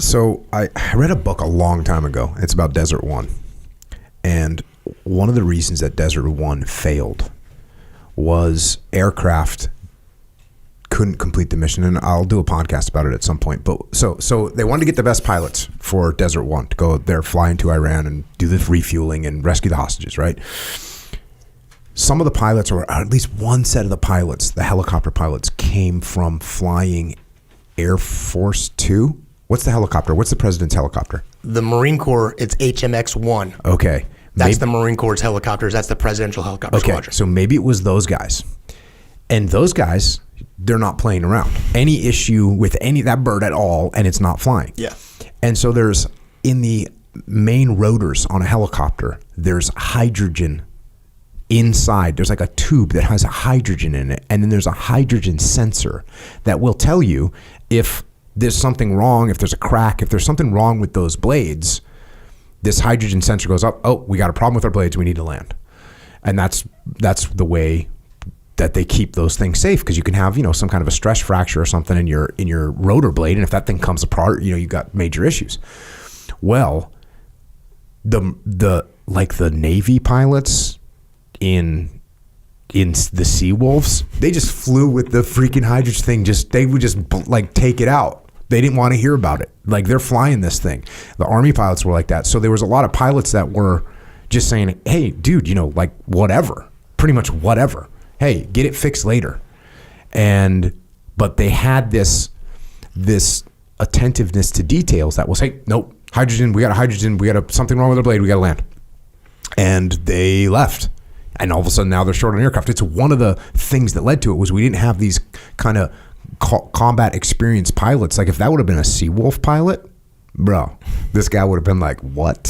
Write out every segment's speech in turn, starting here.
So I read a book a long time ago. It's about Desert One. And one of the reasons that Desert One failed was aircraft couldn't complete the mission. And I'll do a podcast about it at some point. But so they wanted to get the best pilots for Desert One to go there, fly into Iran and do the refueling and rescue the hostages, right? Some of the pilots, or at least one set of the pilots, the helicopter pilots, came from flying Air Force Two. What's the helicopter? What's the president's helicopter? The Marine Corps, it's HMX-1. Okay. That's the Marine Corps' helicopters. That's the presidential helicopter squadron. So maybe it was those guys. And those guys, they're not playing around. Any issue with that bird at all, and it's not flying. Yeah. And so there's, in the main rotors on a helicopter, there's hydrogen inside. There's like a tube that has hydrogen in it. And then there's a hydrogen sensor that will tell you if there's something wrong, if there's a crack, if there's something wrong with those blades. This hydrogen sensor goes up. Oh, we got a problem with our blades. We need to land. And that's the way that they keep those things safe, because you can have, some kind of a stress fracture or something in your rotor blade, and if that thing comes apart, you got major issues. Well, the Navy pilots in the Seawolves, they just flew with the freaking hydrogen thing. They would just take it out. They didn't want to hear about it. They're flying this thing. The Army pilots were like that. So there was a lot of pilots that were just saying, hey, dude, whatever, pretty much whatever. Hey, get it fixed later. But they had this attentiveness to details that was, hey, nope, hydrogen, we got something wrong with our blade, we got to land. And they left. And all of a sudden now they're short on aircraft. It's one of the things that led to it was we didn't have these kind of combat experienced pilots. If that would have been a Seawolf pilot, bro, this guy would have been like, what?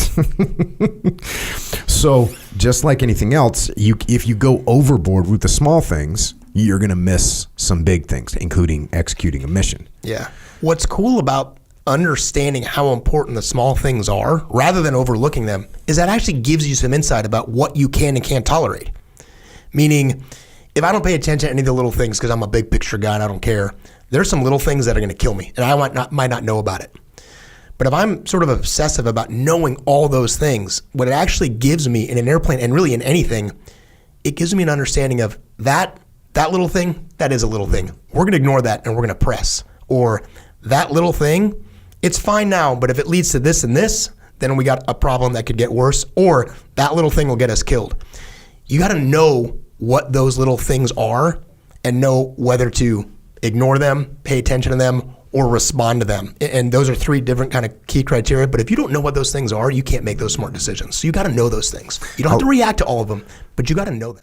So just like anything else, if you go overboard with the small things, you're going to miss some big things, including executing a mission. Yeah. What's cool about understanding how important the small things are, rather than overlooking them, is that actually gives you some insight about what you can and can't tolerate. Meaning, if I don't pay attention to any of the little things because I'm a big picture guy and I don't care, there's some little things that are going to kill me, and I might not know about it. But if I'm sort of obsessive about knowing all those things, what it actually gives me in an airplane, and really in anything, it gives me an understanding of that little thing, that is a little thing. We're going to ignore that and we're going to press. Or that little thing, it's fine now, but if it leads to this and this, then we got a problem that could get worse. Or that little thing will get us killed. You got to know what those little things are and know whether to ignore them, pay attention to them, or respond to them. And those are three different kind of key criteria. But if you don't know what those things are, you can't make those smart decisions. So you got to know those things. You don't have to react to all of them, but you got to know them.